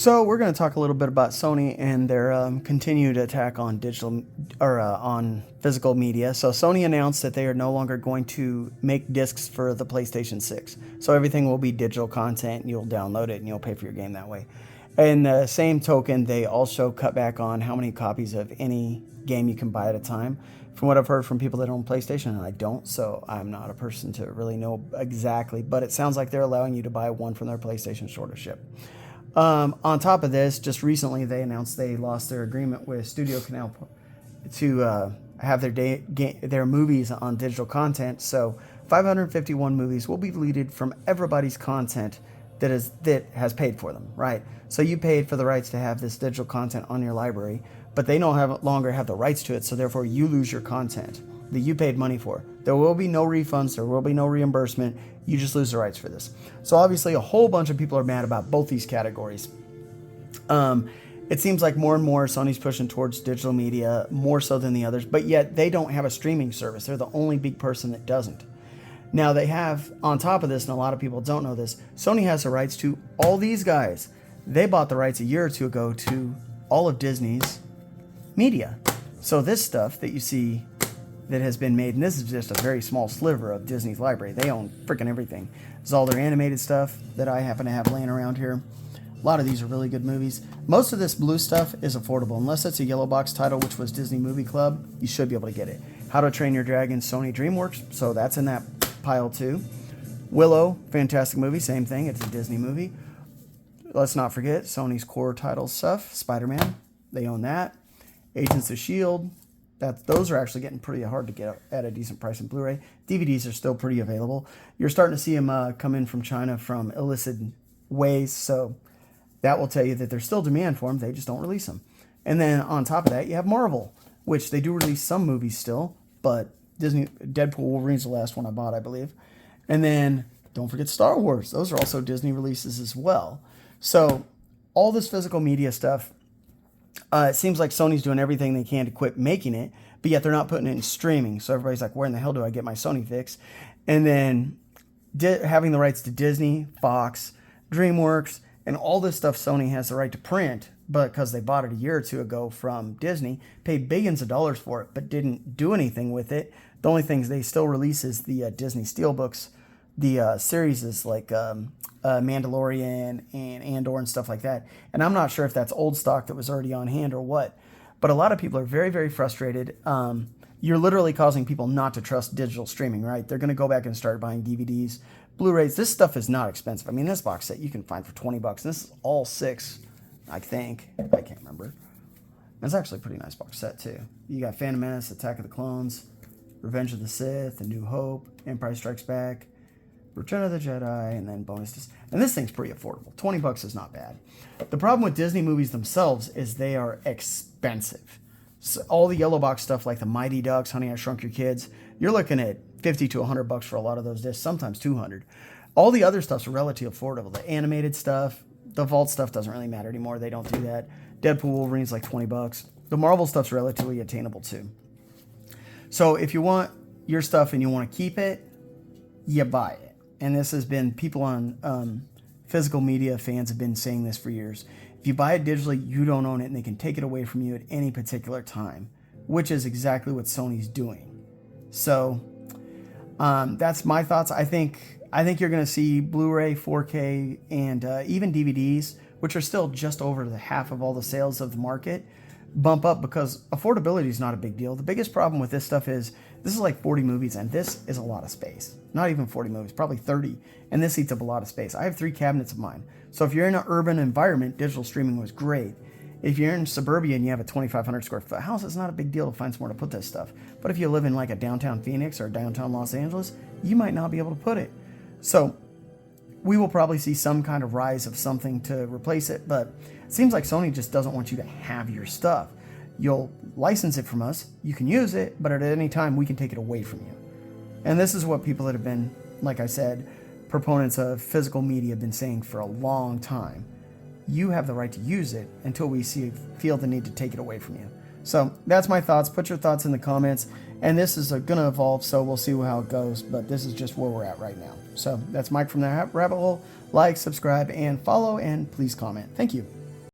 So we're going to talk a little bit about Sony and their continued attack on digital or on physical media. So Sony announced that they are no longer going to make discs for the PlayStation 6. So everything will be digital content. You'll download it and you'll pay for your game that way. In the same token, they also cut back on how many copies of any game you can buy at a time. From what I've heard from people that own PlayStation, and I don't, so I'm not a person to really know exactly, but it sounds like they're allowing you to buy one from their PlayStation Store to ship. On top of this, just recently they announced they lost their agreement with Studio Canal to have their movies on digital content. So 551 movies will be deleted from everybody's content that has paid for them, right? So you paid for the rights to have this digital content on your library, but they no longer have the rights to it, so therefore you lose your content that you paid money for. There will be no refunds, there will be no reimbursement, you just lose the rights for this. So obviously a whole bunch of people are mad about both these categories. It seems like more and more Sony's pushing towards digital media, more so than the others, but yet they don't have a streaming service. They're the only big person that doesn't. Now they have, on top of this, and a lot of people don't know this, Sony has the rights to all these guys. They bought the rights a year or two ago to all of Disney's media. So this stuff that you see that has been made, and this is just a very small sliver of Disney's library. They own freaking everything. This is all their animated stuff that I happen to have laying around here. A lot of these are really good movies. Most of this blue stuff is affordable. Unless it's a yellow box title, which was Disney Movie Club, you should be able to get it. How to Train Your Dragon, Sony DreamWorks, so that's in that pile too. Willow, fantastic movie, same thing, it's a Disney movie. Let's not forget Sony's core title stuff, Spider-Man, they own that. Agents of S.H.I.E.L.D., those are actually getting pretty hard to get at a decent price in Blu-ray. DVDs are still pretty available. You're starting to see them come in from China from illicit ways, so that will tell you that there's still demand for them. They just don't release them. And then on top of that, you have Marvel, which they do release some movies still, but Deadpool Wolverine's the last one I bought, I believe. And then don't forget Star Wars. Those are also Disney releases as well. So all this physical media stuff, it seems like Sony's doing everything they can to quit making it, but yet they're not putting it in streaming. So everybody's like, where in the hell do I get my Sony fix? And then having the rights to Disney, Fox, DreamWorks, and all this stuff Sony has the right to print, but because they bought it a year or two ago from Disney, paid billions of dollars for it, but didn't do anything with it. The only things they still release is the Disney Steelbooks, the series is like Mandalorian and Andor and stuff like that. And I'm not sure if that's old stock that was already on hand or what. But a lot of people are very, very frustrated. You're literally causing people not to trust digital streaming, right? They're going to go back and start buying DVDs, Blu-rays. This stuff is not expensive. I mean, this box set you can find for $20. And this is all 6, I think. I can't remember. It's actually a pretty nice box set, too. You got Phantom Menace, Attack of the Clones, Revenge of the Sith, A New Hope, Empire Strikes Back, Return of the Jedi, and then bonus. And this thing's pretty affordable. $20 is not bad. The problem with Disney movies themselves is they are expensive. So all the yellow box stuff like the Mighty Ducks, Honey, I Shrunk Your Kids, you're looking at $50 to $100 for a lot of those discs, sometimes $200. All the other stuff's relatively affordable. The animated stuff, the vault stuff doesn't really matter anymore. They don't do that. Deadpool Wolverine's like $20. The Marvel stuff's relatively attainable too. So if you want your stuff and you want to keep it, you buy it. And this has been, people on physical media fans have been saying this for years. If you buy it digitally, you don't own it, and they can take it away from you at any particular time, which is exactly what Sony's doing. So that's my thoughts. I think you're going to see Blu-ray, 4K, and even DVDs, which are still just over the half of all the sales of the market, bump up because affordability is not a big deal. The biggest problem with this stuff is this is like 40 movies, and this is a lot of space. Not even 40 movies, probably 30, and this eats up a lot of space. I have 3 cabinets of mine. So if you're in an urban environment, digital streaming was great. If you're in suburbia and you have a 2,500 square foot house, it's not a big deal to find somewhere to put this stuff. But if you live in like a downtown Phoenix or downtown Los Angeles, you might not be able to put it. So we will probably see some kind of rise of something to replace it, but it seems like Sony just doesn't want you to have your stuff. You'll license it from us, you can use it, but at any time we can take it away from you. And this is what people that have been, like I said, proponents of physical media have been saying for a long time. You have the right to use it until we feel the need to take it away from you. So that's my thoughts. Put your thoughts in the comments. And this is going to evolve, so we'll see how it goes. But this is just where we're at right now. So that's Mike from the Rabbit Hole. Like, subscribe, and follow, and please comment. Thank you.